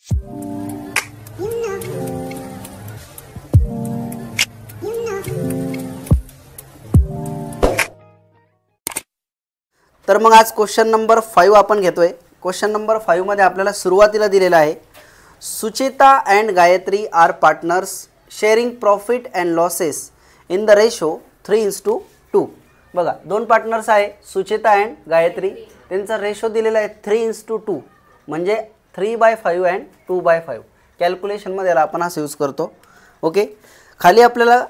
तर मग आज क्वेश्चन नंबर 5 आपण घेतोय। क्वेश्चन नंबर 5 मध्ये आपल्याला सुरुवातीला दिलेला आहे Sucheta and Gayatri are partners sharing profit and losses in the ratio 3:2। बघा दोन पार्टनर्स आहे सुचेता अँड गायत्री, त्यांचा रेशो दिलेला आहे 3:2 म्हणजे 3/5 अँड 2/5। कॅल्क्युलेशन मध्ये आपण असं यूज करतो। ओके, खाली आपल्याला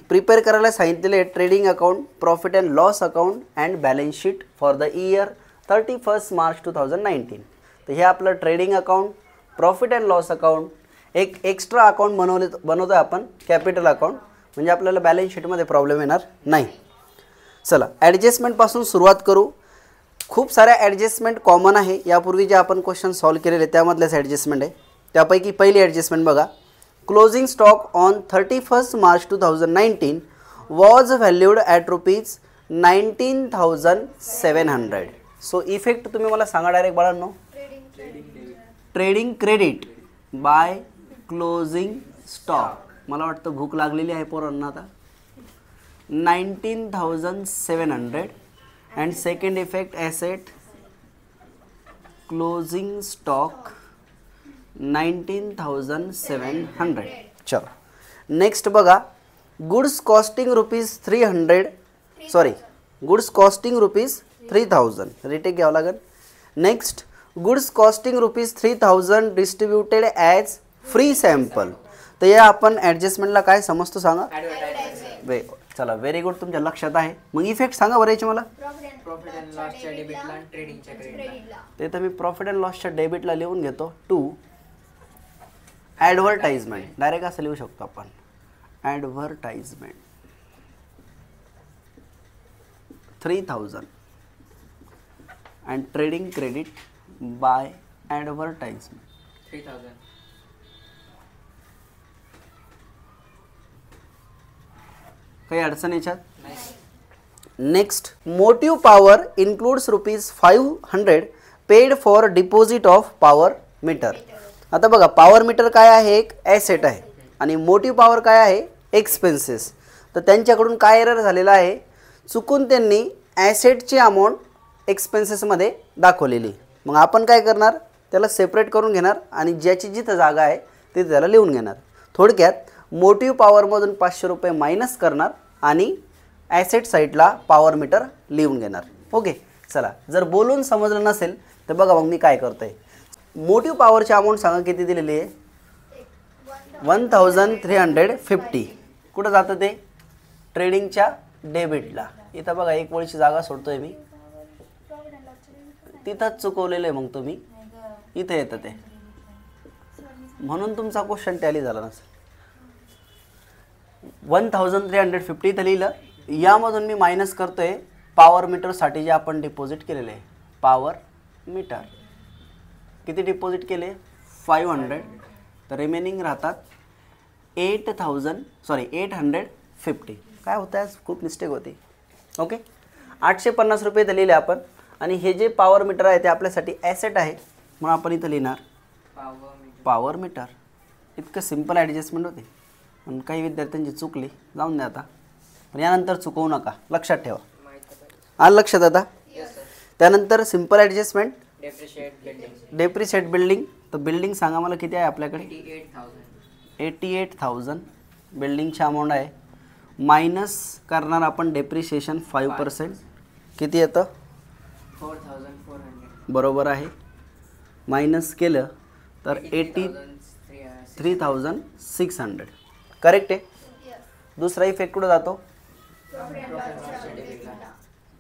प्रिपेअर करायला सांगितलेले trading account, profit and loss account and balance sheet for the year 31 March 2019। तर हे आपलं trading account, profit and loss account, एक एक्स्ट्रा अकाउंट बनवतोय आपण कॅपिटल अकाउंट, म्हणजे आपल्याला बॅलन्स शीटमध्ये प्रॉब्लेम येणार नाही। चला ॲडजस्टमेंटपासून सुरुवात करू। खूप साऱ्या ॲडजस्टमेंट कॉमन आहे, यापूर्वी जे आपण क्वेश्चन सॉल्व केलेले त्यामधलेच ॲडजस्टमेंट आहे। त्यापैकी पहिली ॲडजस्टमेंट बघा, closing stock on 31 March 2019 was valued at rupees 19,700। So effect तुम्ही मला सांगा डायरेक्ट बाळांनो। Trading credit by closing stock, मला वाटतं भूक लागलेली आहे पोरांना आता। 19,700 and second effect asset closing stock 19,700। चलो नेक्स्ट बघा, गुड्स कॉस्टिंग रुपीज 3,000 रिटेक घ्यावं लागेल। Next goods costing rupees 3,000 distributed as free sample. तर या आपण ॲडजस्टमेंटला काय समजतो सांगा। चला व्हेरी गुड, तुमच्या लक्षात आहे। मग इफेक्ट सांगा बरं याचे मला। प्रॉफिट अँड लॉसच्या डेबिटला आणि ट्रेडिंगच्या क्रेडिटला। ते तर मी प्रॉफिट अँड लॉसच्या डेबिटला लिहून घेतो 2 ॲडव्हर्टाइजमेंट, डायरेक्ट असं लिहू शकतो आपण advertisement 3,000 and trading credit by advertisement 3,000। काही अडचण याच्यात? Next motive power includes rupees 500 paid for deposit of power meter. आता बघा पॉवर मीटर काय आहे, एक ॲसेट आहे आणि मोटिव्ह पॉवर काय आहे, एक्सपेन्सेस। तर त्यांच्याकडून काय एरर झालेला आहे, चुकून त्यांनी ॲसेटची अमाऊंट एक्सपेन्सेसमध्ये दाखवलेली। मग आपण काय करणार, त्याला सेपरेट करून घेणार आणि ज्याची जिथं जागा आहे तिथे त्याला लिहून घेणार। थोडक्यात मोटिव्ह पॉवरमधून 500 रुपये मायनस करणार आणि ॲसेट साईडला पॉवर मीटर लिहून घेणार। ओके, चला जर बोलून समजलं नसेल तर बघा मग मी काय करतोय। मोटिव्ह पॉवरची अमाऊंट सांगा किती दिलेली आहे, 1,350। कुठं जातं ते, ट्रेडिंगच्या डेबिटला। इथं बघा एक वळीची जागा सोडतोय मी, तिथंच चुकवलेलं आहे। मग तुम्ही इथे येतं ते, म्हणून तुमचा क्वेश्चन टॅली झाला नसेल। 1,350 इथं लिहिलं, यामधून मी मायनस करतोय पॉवर मीटरसाठी जे आपण डिपॉझिट केलेले आहे। पॉवर मीटर किती डिपॉझिट केले, 500। तर रिमेनिंग राहतात 850। काय होतं आहे, खूप मिस्टेक होती। ओके, 850 रुपये इथं लिहिले आपण, आणि हे जे पॉवर मीटर आहे ते आपल्यासाठी ॲसेट आहे, मग आपण इथं लिहिणार पॉवर मीटर। इतकं सिम्पल ॲडजस्टमेंट होते, पण काही विद्यार्थ्यांची चुकली, जाऊन द्या आता, पण यानंतर चुकवू नका, लक्षात ठेवा। आलं लक्षात आता? त्यानंतर सिम्पल ॲडजस्टमेंट डेप्रिशिएट बिल्डिंग। तर बिल्डिंग सांगा मला किती आहे आपल्याकडे, 88,000 बिल्डिंगची अमाऊंट आहे। मायनस करणार आपण डेप्रिशिएशन 5%, किती येतं, 4,400 बरोबर आहे। मायनस केलं तर 83,600 करेक्ट आहे। दुसरा इफेक्ट कुठं जातो,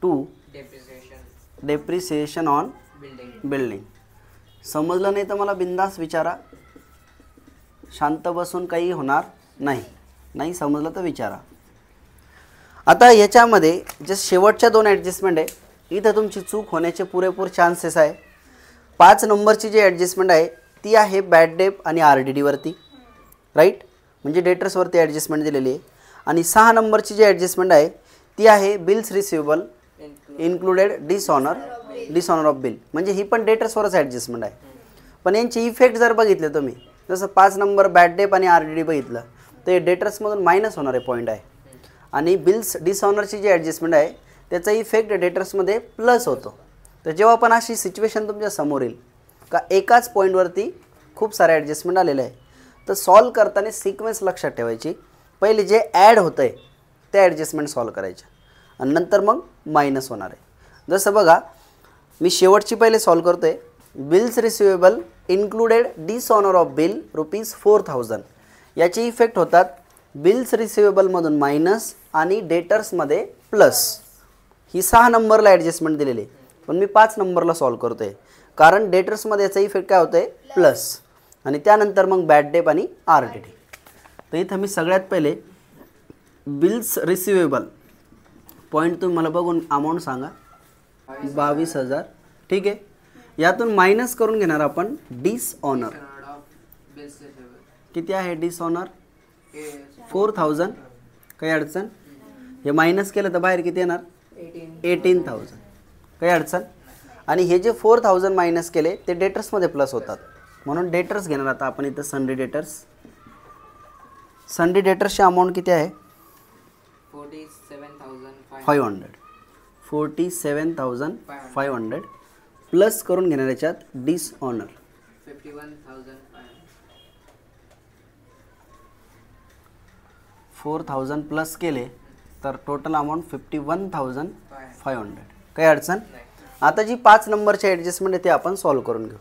2 डेप्रिसिएशन ऑन बिल्डिंग। समजलं नाही तर मला बिंदास विचारा, शांत बसून काही होणार नाही, नाही समजलं तर विचारा। आता याच्यामध्ये जे शेवटच्या 2 ॲडजस्टमेंट आहे, इथं तुमची चूक होण्याचे पुरेपूर चान्सेस आहे। 5 नंबरची जी ॲडजस्टमेंट आहे ती आहे बॅड डेप आणि RDD वरती, राईट, म्हणजे डेटर्सवरती ॲडजस्टमेंट दिलेली आहे। आणि 6 नंबरची जी ॲडजस्टमेंट आहे ती आहे bills receivable included dishonour of bill, म्हणजे ही पण डेटर्सवरच ॲडजस्टमेंट आहे। पण यांचे इफेक्ट जर बघितले तुम्ही, जसं 5 नंबर बॅड डेप आणि RDD बघितलं, ते डेटर्समधून मायनस होणारे पॉईंट आहे आणि बिल्स डिसऑनरची जी ॲडजस्टमेंट आहे त्याचा इफेक्ट डेटर्समध्ये प्लस होतो. तर जेव्हा पण अशी सिच्युएशन तुमच्या समोर येईल का एकाच पॉईंटवरती खूप सारे ॲडजस्टमेंट आलेले आहे, तर सॉल्व करताना सिक्वेन्स लक्षात ठेवायची. पहिले जे ॲड होतं आहे ते ॲडजस्टमेंट सॉल्व करायचे आणि नंतर मग मायनस होणार आहे. जसं बघा, मी शेवटची पहिले सॉल्व करतो आहे. Bills receivable included dishonour of bill ₹4000. याचे इफेक्ट होतात बिल्स रिसिवेबलमधून मायनस आणि डेटर्समध्ये प्लस. ही 6 नंबरला ॲडजस्टमेंट दिलेली आहे, पण मी 5 नंबरला सॉल्व करतो आहे कारण डेटर्समध्ये याचा इफेक्ट काय होतं आहे प्लस, आणि त्यानंतर मग बॅड डेप आणि RDD. तर इथं मी सगळ्यात पहिले बिल्स रिसिवेबल पॉईंट तुम्ही मला बघून अमाऊंट सांगा. 22,000. ठीक आहे. यातून मायनस करून घेणार आपण डिसऑनर. किती आहे डिसऑनर? 4000. काही अडचण? हे मायनस केलं तर बाहेर किती येणार? 18,000. काही अडचण? आणि हे जे 4000 मायनस केले ते डेटर्समध्ये प्लस होतात, म्हणून डेटर्स घेणार आता आपण इथं सनडे डेटर्स. सनडे डेटर्सची अमाऊंट किती आहे? 47,500 प्लस करून घेणार याच्यात डिसऑनर 4000 प्लस केले तर टोटल अमाऊंट 51,500. काही अडचण? आता जी 5 नंबरची ॲडजस्टमेंट आहे ते आपण सॉल्व करून घेऊ.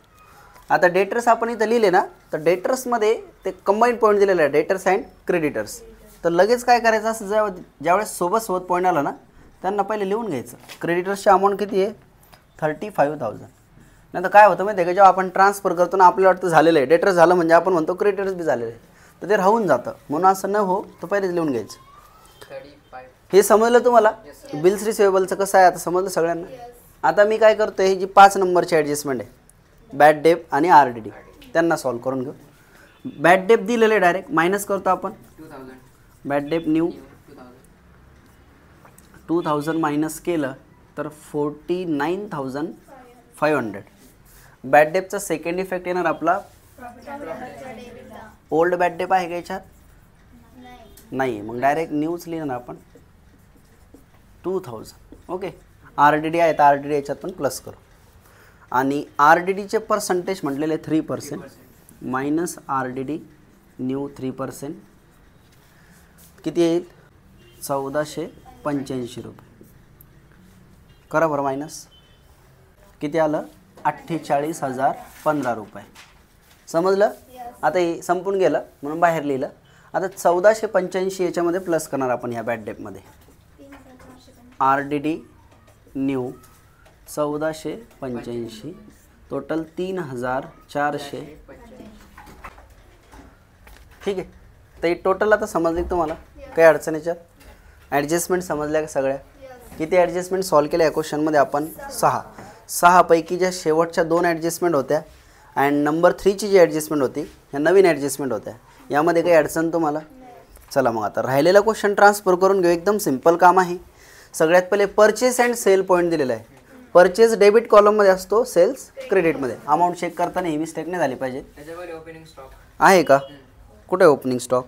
आता डेटर्स आपण इथं लिहिले ना, तर डेटर्समध्ये ते कंबाईंड पॉईंट दिलेलं आहे, डेटर्स अँड क्रेडिटर्स. तर लगेच काय करायचं, असं ज्यावेळेस सोबत पॉईंट आला ना त्यांना पहिले लिहून घ्यायचं. क्रेडिटर्सची अमाऊंट किती आहे? 35,000. नाही तर काय होतं माहिती आहे का, जेव्हा आपण ट्रान्सफर करतो ना आपल्याला वाटतं झालेलं आहे, डेटर्स झालं म्हणजे आपण म्हणतो क्रेडिटर्स बी झालेलं आहे, तर ते राहून जातं. म्हणून असं न हो, तर पहिलेच लिहून घ्यायचं. हे समजलं तुम्हाला? बिल्स रिसिवेबलचं कसं आहे आता समजलं सगळ्यांना. आता मी काय करतो, ही जी 5 नंबरची ॲडजस्टमेंट आहे बॅड डेप आणि RDD त्यांना सॉल्व करून घेऊ. बॅड डेप दिलेले डायरेक्ट मायनस करतो आपण. बॅड डेप न्यू 2000 मायनस केलं तर 49,500. बॅड डेपचा सेकंड इफेक्ट येणार आपला ओल्ड बॅड डेप आहे का याच्यात? नाही, मग डायरेक्ट न्यूच लिहिणार आपण 2000. ओके. RDD आहे तर RDD याच्यात पण प्लस करू. आणि RDDचे पर्सेंटेज म्हटलेले 3% मायनस RDD न्यू 3%. किती येईल? 1485 रुपये. करा बरं मायनस. किती आलं? 48,015 रुपये. समजलं? आता हे संपून गेलं म्हणून बाहेर लिहिलं. आता 1485 याच्यामध्ये प्लस करणार आपण ह्या बॅड डेपमध्ये. RDD new 1485 total 3,400. ठीक आहे. तर ही टोटल आता समजली तुम्हाला? काही अडचण याच्यात? ॲडजस्टमेंट समजल्या का सगळ्या? किती ॲडजस्टमेंट सॉल्व केल्या या क्वेश्चनमध्ये आपण? 6 पैकी ज्या शेवटच्या 2 ॲडजस्टमेंट होत्या अँड नंबर 3ची जी ॲडजस्टमेंट होती ह्या नवीन ॲडजस्टमेंट होत्या. यामध्ये काही अडचण तुम्हाला? चला मग आता राहिलेला क्वेश्चन ट्रान्सफर करून घेऊ. एकदम सिंपल काम आहे. सगळ्यात पहिले परचेस अँड सेल पॉईंट दिलेला आहे. परचेस डेबिट कॉलममध्ये असतो, सेल्स क्रेडिटमध्ये. अमाऊंट चेक करताना ही मिस्टेक नाही झाली पाहिजे. ओपनिंग स्टॉक आहे का? कुठे ओपनिंग स्टॉक?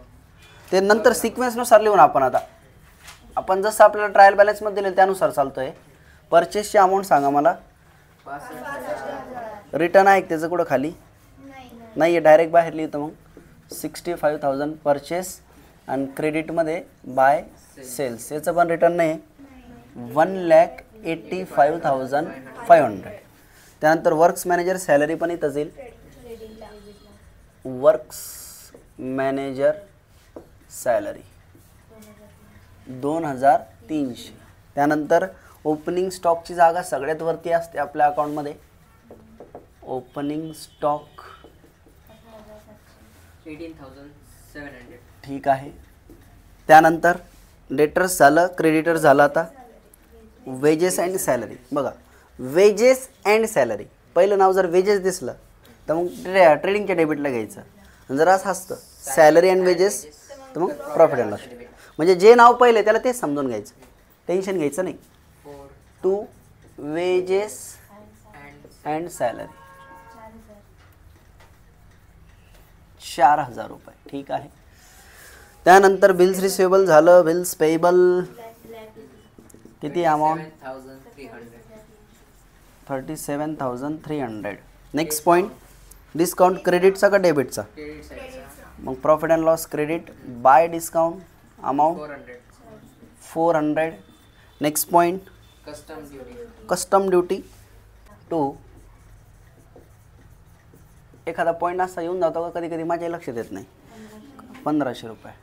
ते नंतर सिक्वेन्सनुसार लिहून आपण आपण जसं आपल्याला ट्रायल बॅलन्समध्ये दिलेलं त्यानुसार चालतो आहे. परचेसची अमाऊंट सांगा मला. 65,000. रिटर्न आहे त्याचं कुठं खाली? नाही आहे, डायरेक्ट बाहेर लिहितो. मग 65,000 परचेस आणि क्रेडिटमध्ये बाय सेल्स. याचं पण रिटर्न नाही. 1,85,500. त्यानंतर वर्क्स मॅनेजर सॅलरी पण इथंच येईल. Works manager salary 2,300. त्यानंतर ओपनिंग स्टॉकची जागा सगळ्यात वरती असते आपल्या अकाउंटमध्ये. Opening stock 18,700. ठीक आहे. त्यानंतर डेटर्स झालं, क्रेडिटर्स झालं. आता वेजेस अँड सॅलरी. बघा, वेजेस अँड सॅलरी पहिलं नाव जर वेजेस दिसलं तर मग ट्रेडिंगच्या डेबिटला घ्यायचं. जर असं असतं सॅलरी अँड वेजेस तर मग प्रॉफिट अँड लॉस. म्हणजे जे नाव पहिले त्याला तेच समजून घ्यायचं, टेन्शन घ्यायचं नाही. To wedges and salary. 4,000 रुपये. ठीक आहे. त्यानंतर बिल्स रिसिवेबल झालं. बिल्स पेएबल किती अमाऊंट 37,300. नेक्स्ट पॉईंट डिस्काउंट क्रेडिटचा का डेबिटचा. मग profit and loss credit by discount amount 400. Next point custom duty to. एखादा पॉईंट असा येऊन जातो का कधी कधी माझ्या लक्षात येत नाही. 1,500 रुपये.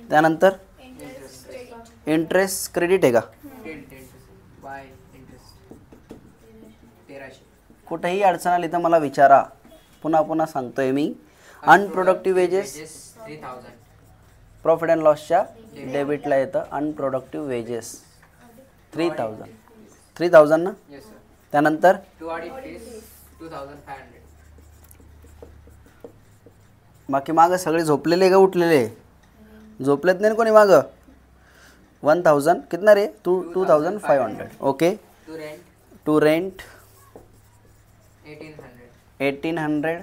त्यानंतर इंटरेस्ट क्रेडिट आहे का. कुठेही अडचण आली तर मला विचारा. पुन्हा पुन्हा सांगतोय मी. अनप्रोडक्टिव्ह वेजेस प्रॉफिट अँड लॉसच्या डेबिटला येतं. अनप्रोडक्टिव्ह वेजेस 3,000 ना. त्यानंतर बाकी मागं सगळे झोपलेले का उठलेले. झोपलेत नाही कोणी मागं. 1,000 कितना रे 2,500. ओके. To rent 1,800.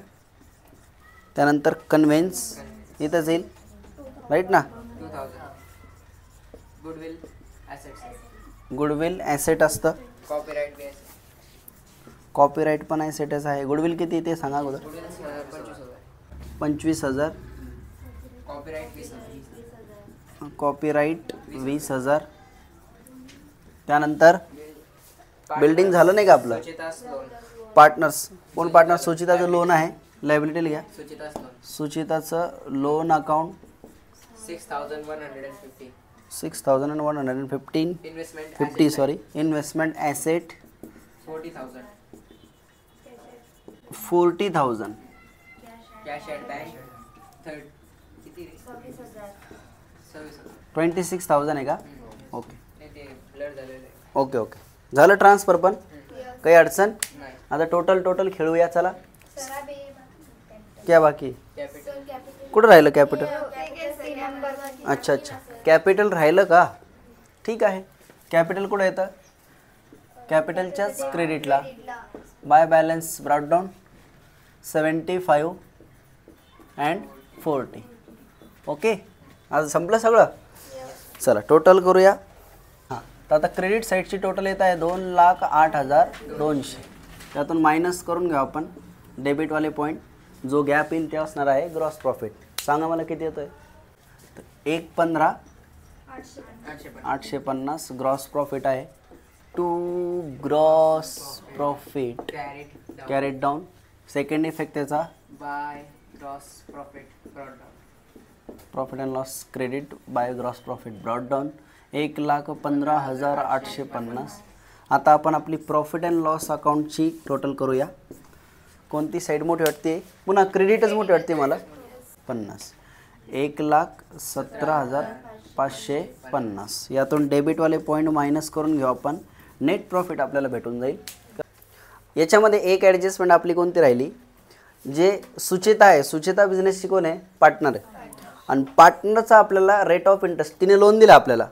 त्यानंतर कन्व्हेन्स इथंच येईल राईट ना. गुडविल ॲसेट असतं. कॉपीराईट पण ॲसेटच आहे. गुडविल किती ते सांगा अगोदर. 25,000. कॉपीराईट 20,000. त्यानंतर बिल्डिंग झालं नाही का आपलं. पार्टनर्स कोण पार्टनर. सुचिताचं लोन आहे. लायबिलिटी लिहा. सुचिताचं loan account 6,115. Investment asset 40,000. Cash at bank 26,000 आहे का. ओके ओके ओके झालं ट्रान्सफर पण काही अडचण. आता टोटल खेळूया चला. क्या बाकी कुठं राहिलं कॅपिटल. अच्छा कॅपिटल राहिलं का. ठीक आहे. कॅपिटल कुठं येतं. कॅपिटलच्याच क्रेडिटला बाय बॅलन्स ब्रॉडडाऊन 75 and 40. ओके. आज संपलं सगळं. चला टोटल करूया. हां तर आता क्रेडिट साईडची टोटल येत आहे 2,08,200. त्यातून मायनस करून घेऊ आपण डेबिटवाले पॉईंट. जो गॅप येईल ते असणार आहे ग्रॉस प्रॉफिट. सांगा मला किती येतो आहे. 1,15,850 ग्रॉस प्रॉफिट आहे. To gross profit carried down. Second effect त्याचा by gross profit brought down. Profit and loss credit by gross profit brought down 1,15,850. आता आपण आपली प्रॉफिट अँड लॉस अकाउंटची टोटल करूया. कोणती साईड मोठी वाटते. पुन्हा क्रेडिटच मोठी वाटते मला. 50. 1,17,550. यातून डेबिटवाले पॉईंट मायनस करून घेऊ आपण. नेट प्रॉफिट आपल्याला भेटून जाईल. याच्यामध्ये एक ॲडजस्टमेंट आपली कोणती राहिली. जे सुचेता आहे. सुचेता बिझनेसची कोण आहे. पार्टनर आहे. आणि पार्टनरचा आपल्याला रेट ऑफ इंटरेस्ट तिने लोन दिला आपल्याला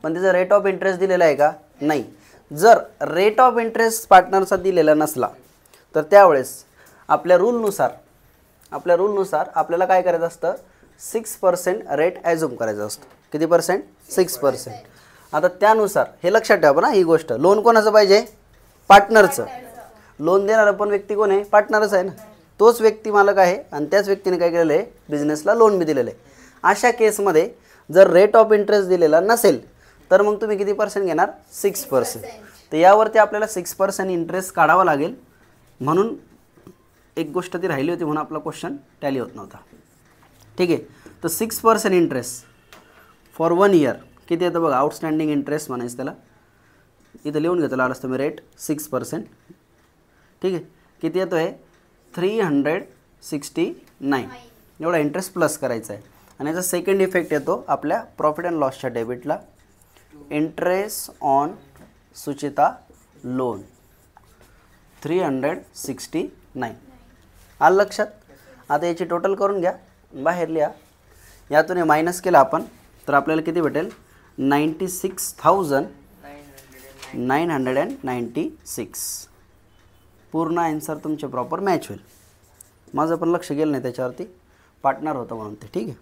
पण त्याचा रेट ऑफ इंटरेस्ट दिलेला आहे का नाही. जर रेट ऑफ इंटरेस्ट पार्टनरचा दिलेला नसला तर त्यावेळेस आपल्या रूलनुसार आपल्याला काय करायचं असतं 6% रेट ॲझ्युम करायचं असतं. किती %. 6%. आता त्यानुसार हे लक्षात ठेवा ना ही गोष्ट. लोन कोणाचं पाहिजे. पार्टनरचं. लोन देणारा पण व्यक्ती कोण आहे. पार्टनरच आहे ना. तोच व्यक्ती मालक आहे आणि त्याच व्यक्तीने काय केलेलं आहे बिझनेसला लोन बी दिलेलं आहे. अशा केसमध्ये जर रेट ऑफ इंटरेस्ट दिलेला नसेल तर मग तुम्ही किती % घेणार 6%. तर यावरती आपल्याला 6% इंटरेस्ट काढावा लागेल. म्हणून एक गोष्ट ती राहिली होती म्हणून आपला क्वेश्चन टॅली होत नव्हता. ठीक आहे. तर 6% इंटरेस्ट फॉर 1 इयर किती येतं बघा. आउटस्टँडिंग इंटरेस्ट म्हणायचं त्याला. इथं लिहून घेतलं आलं असतं मी रेट 6%. ठीक आहे. किती येतो आहे 369. एवढा इंटरेस्ट प्लस करायचा आहे. आणि याचा सेकंड इफेक्ट येतो आपल्या प्रॉफिट अँड लॉसच्या डेबिटला. Interest on Suchita loan 369. आलं लक्षात. आता याची टोटल करून घ्या. बाहेर लिहा. यातून हे मायनस केलं आपण तर आपल्याला किती भेटेल 96,996. पूर्ण आन्सर तुमचे प्रॉपर मॅच होईल. माझं पण लक्ष गेलं नाही त्याच्यावरती, पार्टनर होतं म्हणून ते, ठीक आहे.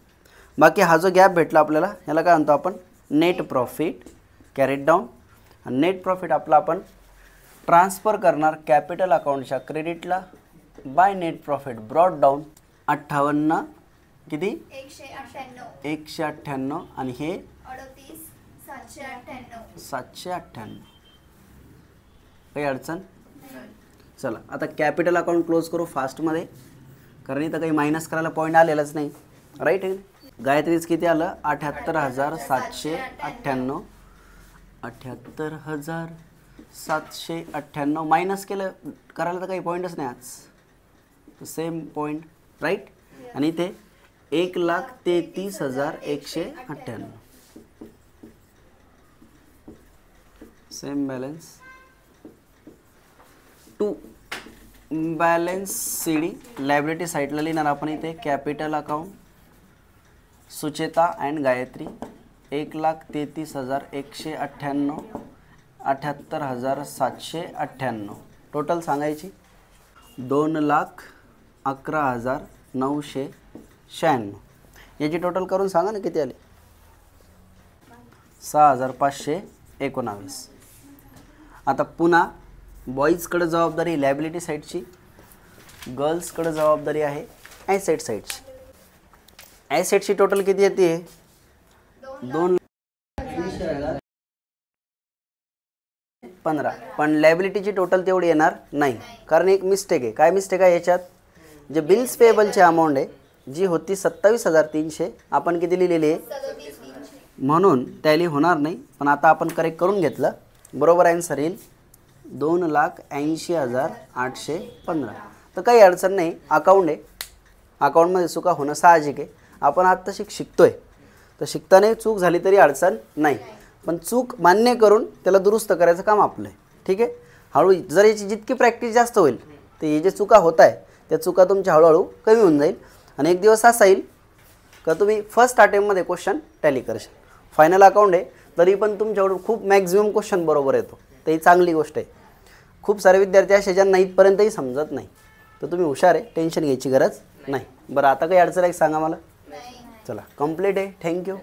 बाकी हा जो गॅप भेटला आपल्याला याला काय म्हणतो आपण, नेट प्रॉफिट कॅरीड डाऊन. आणि नेट प्रॉफिट आपला आपण ट्रान्सफर करणार कॅपिटल अकाउंटच्या क्रेडिटला by net profit brought down 58 किती 198 आणि हे 798. काही अडचण. चला आता कॅपिटल अकाउंट क्लोज करू फास्टमध्ये, कारण इथं काही मायनस करायला पॉईंट आलेलाच नाही, राईट आहे. गायत्रीच किती आलं 78,798. 78,798 मायनस केलं करायला तर काही पॉईंटच नाही आज, सेम पॉईंट, राईट. आणि इथे 1,33,198 same balance. To balance C D liability साईडला लिहिणार आपण इथे capital account Sucheta and Gayatri 1,33,198, 78,798 total सांगायची 2,11,996. याची टोटल करून सांगा ना किती आली, 6,519. आता पुन्हा बॉईजकडे जबाबदारी लायबिलिटी साईडची, गर्ल्सकडे जबाबदारी आहे ॲसेट साईडची. ॲसेटची टोटल किती येते 2,15,000, पण लायबिलिटीची टोटल तेवढी येणार नाही, कारण एक मिस्टेक आहे. काय मिस्टेक आहे याच्यात, जे बिल्स पेएबलची अमाऊंट आहे जी होती 27,300 आपण किती लिहिलेली आहे, म्हणून टॅली होणार नाही. पण आता आपण करेक्ट करून घेतलं, बरोबर आन्सर येईल 2,80,815. तर काही अडचण नाही, अकाउंट आहे, अकाउंटमध्ये चुका होणं साहजिक आहे. आपण आता शिकतोय तर शिकताना चूक झाली तरी अडचण नाही, पण चूक मान्य करून त्याला दुरुस्त करायचं काम आपलं आहे, ठीक आहे. हळू जर याची जितकी प्रॅक्टिस जास्त होईल तर हे जे चुका होत आहे त्या चुका तुमच्या हळूहळू कमी होऊन जाईल. आणि एक दिवस असा येईल का तुम्ही फर्स्ट अटेम्प्टमध्ये क्वेश्चन टॅली करशाल. फायनल अकाउंट आहे तरी पण तुमच्याकडून खूप मॅक्झिमम क्वेश्चन बरोबर येतो, तर ही चांगली गोष्ट आहे. खूप सारे विद्यार्थी असे ज्यांना इथपर्यंतही समजत नाही, तर तुम्ही हुशार आहे, टेन्शन घ्यायची गरज नाही. बरं आता काही अडचण आहे सांगा मला. चला कंप्लीट आहे, थँक्यू.